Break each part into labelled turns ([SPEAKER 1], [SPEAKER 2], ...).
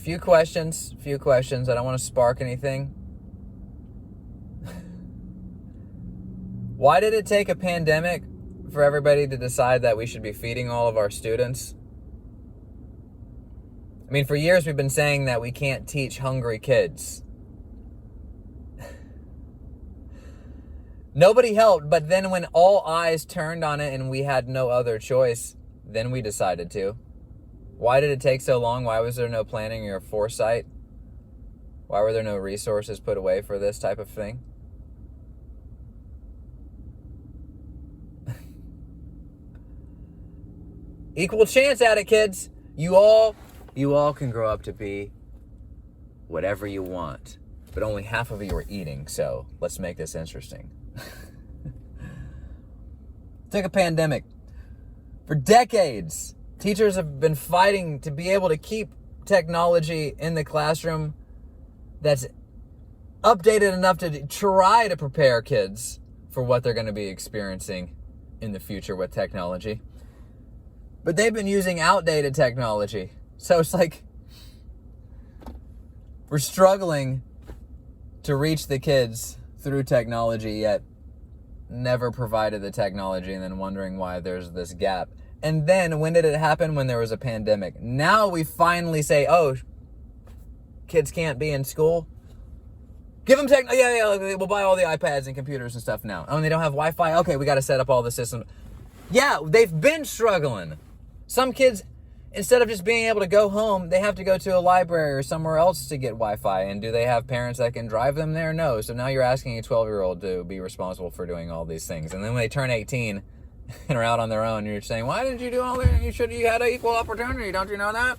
[SPEAKER 1] Few questions. I don't want to spark anything. Why did it take a pandemic for everybody to decide that we should be feeding all of our students? I mean, for years we've been saying that we can't teach hungry kids. Nobody helped, but then when all eyes turned on it and we had no other choice, then we decided to. Why did it take so long? Why was there no planning or foresight? Why were there no resources put away for this type of thing? Equal chance at it, kids. You all can grow up to be whatever you want, but only half of you are eating, so let's make this interesting. Took a pandemic. For decades, teachers have been fighting to be able to keep technology in the classroom that's updated enough to try to prepare kids for what they're going to be experiencing in the future with technology. But they've been using outdated technology. So it's like we're struggling to reach the kids through technology, yet never provided the technology, and then wondering why there's this gap. And then when did it happen? When there was a pandemic. Now we finally say, oh, kids can't be in school. Give them we'll buy all the iPads and computers and stuff now. Oh, and they don't have Wi-Fi? Okay, we got to set up all the systems. Yeah, they've been struggling. Some kids, instead of just being able to go home, they have to go to a library or somewhere else to get Wi-Fi. And do they have parents that can drive them there? No. So now you're asking a 12-year-old to be responsible for doing all these things. And then when they turn 18 and are out on their own, you're saying, why didn't you do all that? You had an equal opportunity. Don't you know that?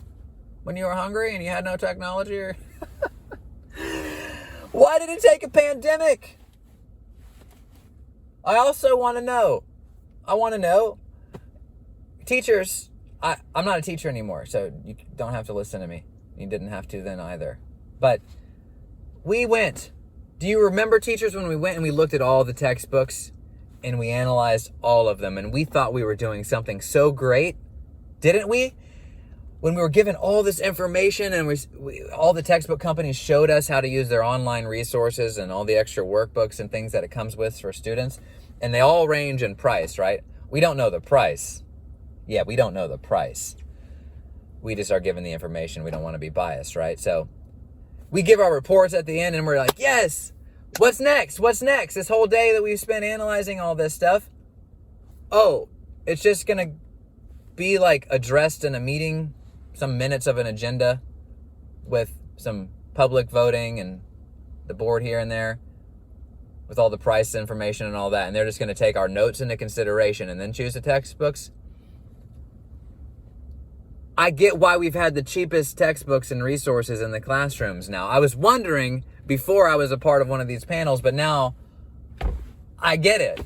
[SPEAKER 1] When you were hungry and you had no technology? Or why did it take a pandemic? I also want to know. Teachers, I'm not a teacher anymore, so you don't have to listen to me. You didn't have to then either. But we went. Do you remember, teachers, when we went and we looked at all the textbooks and we analyzed all of them and we thought we were doing something so great? Didn't we? When we were given all this information and all the textbook companies showed us how to use their online resources and all the extra workbooks and things that it comes with for students, and they all range in price, right? We don't know the price. Yeah, we don't know the price. We just are given the information. We don't want to be biased, right? So we give our reports at the end and we're like, yes, what's next? This whole day that we've spent analyzing all this stuff. Oh, it's just going to be like addressed in a meeting, some minutes of an agenda with some public voting and the board here and there with all the price information and all that. And they're just going to take our notes into consideration and then choose the textbooks. I get why we've had the cheapest textbooks and resources in the classrooms now. I was wondering before I was a part of one of these panels, but now I get it.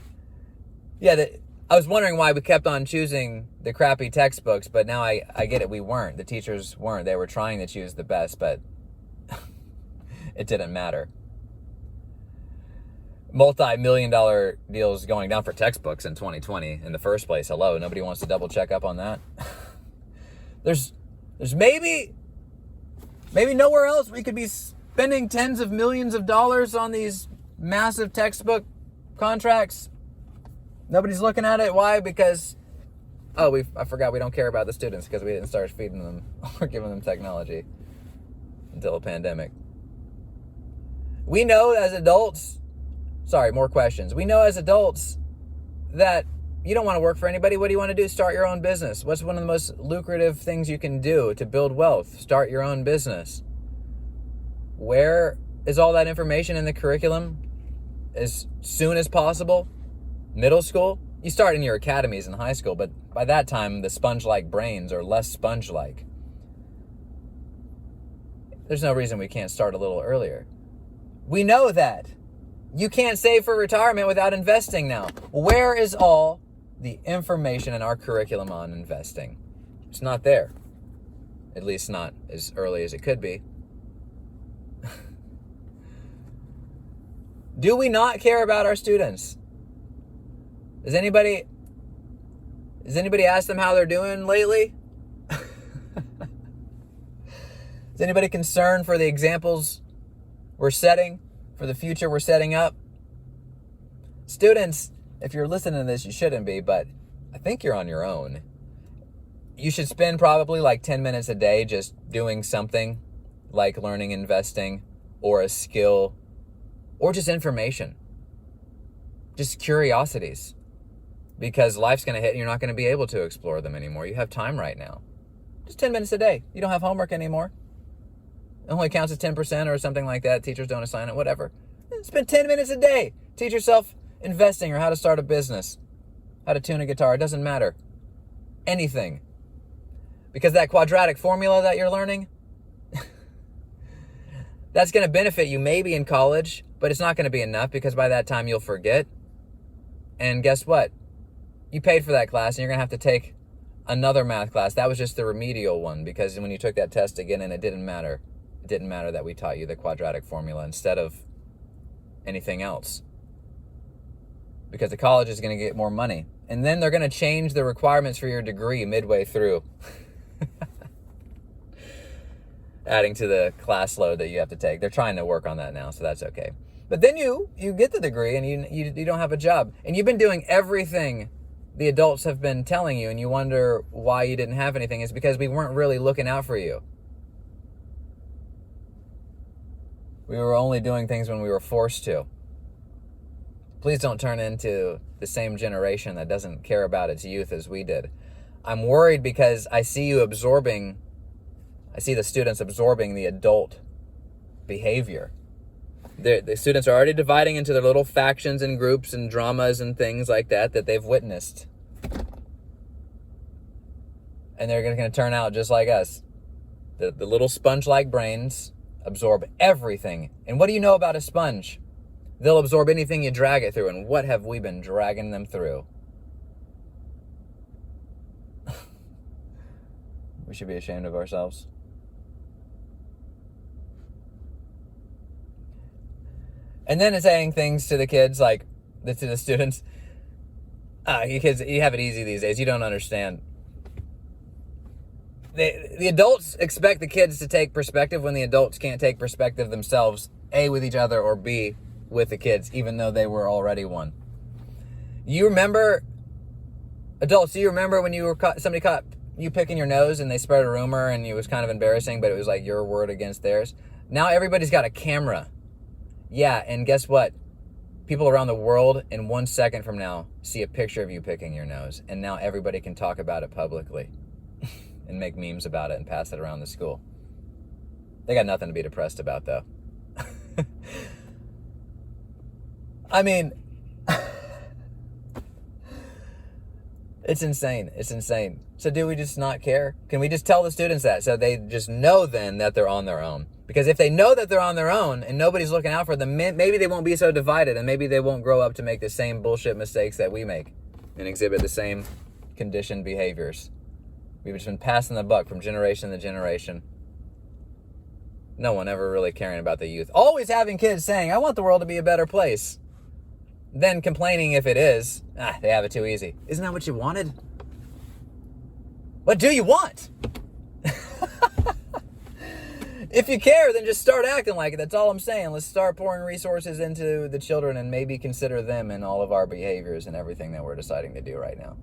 [SPEAKER 1] Yeah, I was wondering why we kept on choosing the crappy textbooks, but now I get it. We weren't. The teachers weren't. They were trying to choose the best, but it didn't matter. Multi-million-dollar deals going down for textbooks in 2020 in the first place. Hello, nobody wants to double check up on that. There's maybe nowhere else we could be spending tens of millions of dollars on these massive textbook contracts. Nobody's looking at it. Why? Because, I forgot we don't care about the students because we didn't start feeding them or giving them technology until a pandemic. We know as adults, more questions. We know as adults that you don't want to work for anybody. What do you want to do? Start your own business. What's one of the most lucrative things you can do to build wealth? Start your own business. Where is all that information in the curriculum? As soon as possible? Middle school? You start in your academies in high school, but by that time, the sponge-like brains are less sponge-like. There's no reason we can't start a little earlier. We know that. You can't save for retirement without investing now. Where is all the information in our curriculum on investing? It's not there. At least not as early as it could be. Do we not care about our students? Does anybody ask them how they're doing lately? Does Is anybody concerned for the examples we're setting, for the future we're setting up? Students, if you're listening to this, you shouldn't be, but I think you're on your own. You should spend probably like 10 minutes a day just doing something like learning investing or a skill or just information. Just curiosities. Because life's going to hit and you're not going to be able to explore them anymore. You have time right now. Just 10 minutes a day. You don't have homework anymore. It only counts as 10% or something like that. Teachers don't assign it, whatever. Spend 10 minutes a day. Teach yourself investing or how to start a business. How to tune a guitar. It doesn't matter. Anything. Because that quadratic formula that you're learning, that's going to benefit you maybe in college, but it's not going to be enough because by that time you'll forget. And guess what? You paid for that class and you're going to have to take another math class. That was just the remedial one because when you took that test again and it didn't matter. It didn't matter that we taught you the quadratic formula instead of anything else. Because the college is going to get more money. And then they're going to change the requirements for your degree midway through. Adding to the class load that you have to take. They're trying to work on that now, so that's okay. But then you get the degree and you don't have a job. And you've been doing everything the adults have been telling you and you wonder why you didn't have anything. It's because we weren't really looking out for you. We were only doing things when we were forced to. Please don't turn into the same generation that doesn't care about its youth as we did. I'm worried because I see the students absorbing the adult behavior. The students are already dividing into their little factions and groups and dramas and things like that they've witnessed. And they're going to turn out just like us. The little sponge-like brains absorb everything. And what do you know about a sponge? They'll absorb anything you drag it through. And what have we been dragging them through? We should be ashamed of ourselves. And then it's saying things to the kids, like to the students. You kids, you have it easy these days. You don't understand. The adults expect the kids to take perspective when the adults can't take perspective themselves, A, with each other, or B, with the kids, even though they were already one. You remember, adults, do you remember when somebody caught you picking your nose and they spread a rumor and it was kind of embarrassing, but it was like your word against theirs? Now everybody's got a camera. Yeah, and guess what? People around the world in 1 second from now see a picture of you picking your nose, and now everybody can talk about it publicly and make memes about it and pass it around the school. They got nothing to be depressed about, though. I mean, it's insane. It's insane. So do we just not care? Can we just tell the students that so they just know then that they're on their own? Because if they know that they're on their own and nobody's looking out for them, maybe they won't be so divided and maybe they won't grow up to make the same bullshit mistakes that we make and exhibit the same conditioned behaviors. We've just been passing the buck from generation to generation. No one ever really caring about the youth. Always having kids saying, I want the world to be a better place. Then complaining if it is. They have it too easy. Isn't that what you wanted? What do you want? If you care, then just start acting like it. That's all I'm saying. Let's start pouring resources into the children and maybe consider them in all of our behaviors and everything that we're deciding to do right now.